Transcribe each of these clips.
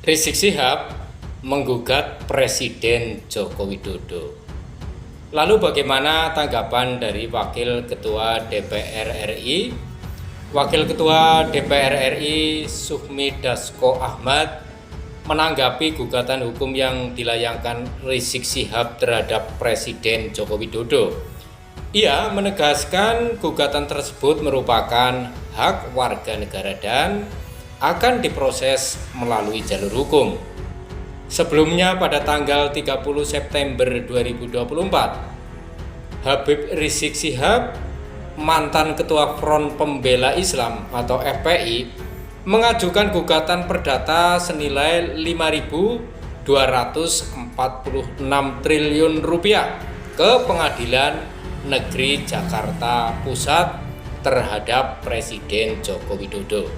Rizik Syihab menggugat Presiden Joko Widodo. Lalu bagaimana tanggapan dari Wakil Ketua DPR RI? Wakil Ketua DPR RI Sufmi Dasko Ahmad menanggapi gugatan hukum yang dilayangkan Rizik Syihab terhadap Presiden Joko Widodo. Ia menegaskan gugatan tersebut merupakan hak warga negara dan akan diproses melalui jalur hukum. Sebelumnya pada tanggal 30 September 2024, Habib Rizik Syihab, mantan Ketua Front Pembela Islam atau FPI, mengajukan gugatan perdata senilai 5.246 triliun rupiah ke Pengadilan Negeri Jakarta Pusat terhadap Presiden Joko Widodo.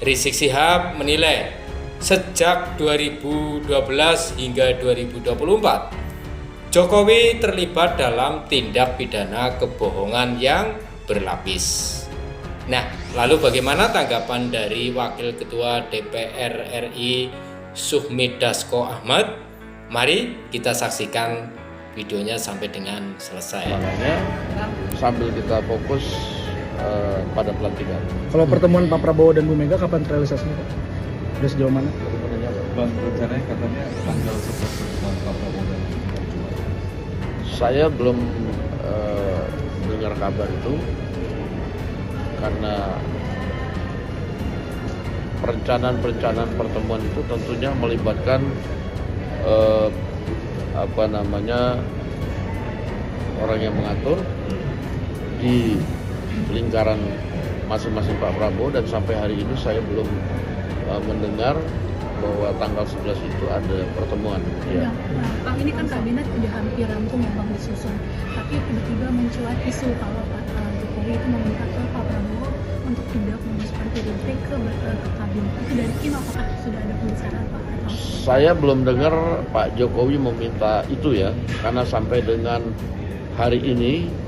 Rizik Syihab menilai sejak 2012 hingga 2024, Jokowi terlibat dalam tindak pidana kebohongan yang berlapis. Nah, lalu bagaimana tanggapan dari Wakil Ketua DPR RI Sufmi Dasko Ahmad? Mari kita saksikan videonya sampai dengan selesai. Makanya sambil kita fokus pada pelantikan. Kalau pertemuan Pak Prabowo dan Bu Mega kapan terrealisasinya, Pak? Sudah sejauh mana? Bang, rencananya katanya tanggal 11 pertemuan Pak Prabowo dan Bu Mega. Saya belum dengar kabar itu karena perencanaan pertemuan itu tentunya melibatkan orang yang mengatur di lingkaran masing-masing Pak Prabowo, dan sampai hari ini saya belum mendengar bahwa tanggal 11 itu ada pertemuan. Ya. Nah, Bang, ini kan kabinet udah hampir rampung ya Bang disusun, tapi tiba-tiba mencuat isu kalau Pak Jokowi itu meminta ke Pak Prabowo untuk tidak memasukkan PDIP ke kabinet. Itu dari Kim, apakah sudah ada pembicaraan Pak? Saya belum dengar Pak Jokowi meminta itu ya, karena sampai dengan hari ini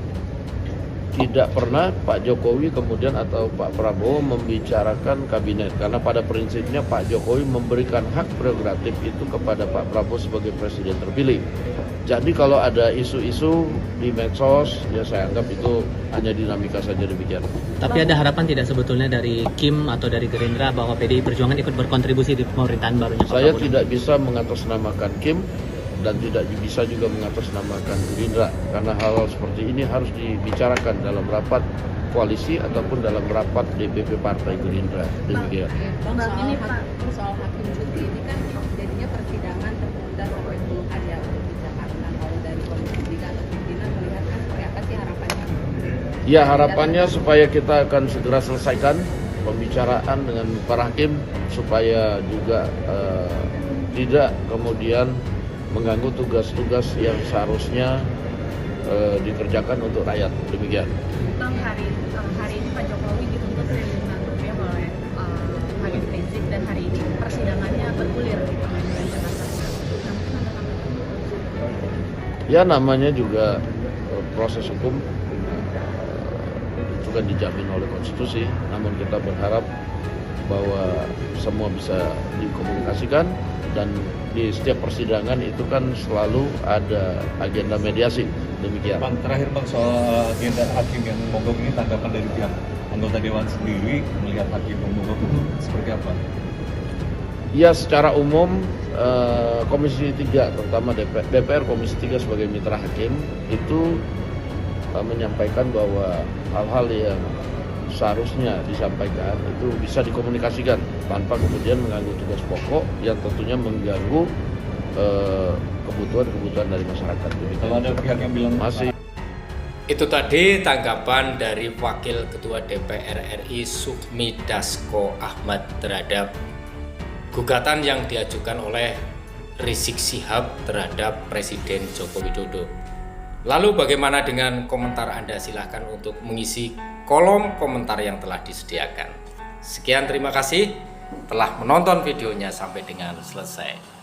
tidak pernah Pak Jokowi kemudian atau Pak Prabowo membicarakan kabinet, karena pada prinsipnya Pak Jokowi memberikan hak prerogatif itu kepada Pak Prabowo sebagai presiden terpilih. Jadi kalau ada isu-isu di medsos, ya saya anggap itu hanya dinamika saja demikian. Tapi ada harapan tidak sebetulnya dari Kim atau dari Gerindra bahwa PDI Perjuangan ikut berkontribusi di pemerintahan barunya Pak Saya Prabowo? tidak bisa mengatasnamakan Kim dan tidak bisa juga mengatasnamakan Gerindra, karena hal seperti ini harus dibicarakan dalam rapat koalisi ataupun dalam rapat DPP Partai Gerindra. Demikian. Bang, ini Pak, soal hakim cuti ini kan jadinya persidangan tertunda sampai 10 hari ya untuk di Jakarta. Kalau dari Komisi 3 atau pimpinan melihatkan seperti apa sih harapannya? Ya, harapannya supaya kita akan segera selesaikan pembicaraan dengan para hakim supaya juga tidak kemudian mengganggu tugas-tugas yang seharusnya dikerjakan untuk rakyat. Demikian. Bang, hari ini Pak Jokowi dituntut triliunan rupiah oleh Habib Rizik, dan hari ini persidangannya bergulir di Pengadilan Jakarta. Ya, namanya juga proses hukum itu kan dijamin oleh konstitusi, namun kita berharap bahwa semua bisa dikomunikasikan, dan di setiap persidangan itu kan selalu ada agenda mediasi. Demikian. Bang, terakhir Bang, soal agenda hakim yang mogok ini, tanggapan dari pihak anggota Dewan sendiri melihat hakim yang mogok itu seperti apa? Ya, secara umum Komisi 3 terutama DPR Komisi 3 sebagai mitra hakim itu menyampaikan bahwa hal-hal yang seharusnya disampaikan itu bisa dikomunikasikan tanpa kemudian mengganggu tugas pokok yang tentunya mengganggu kebutuhan dari masyarakat. Kalau ada pihak yang bilang masih. Itu tadi tanggapan dari Wakil Ketua DPR RI Sufmi Dasko Ahmad terhadap gugatan yang diajukan oleh Rizik Syihab terhadap Presiden Joko Widodo. Lalu bagaimana dengan komentar Anda? Silahkan untuk mengisi kolom komentar yang telah disediakan. Sekian, terima kasih telah menonton videonya sampai dengan selesai.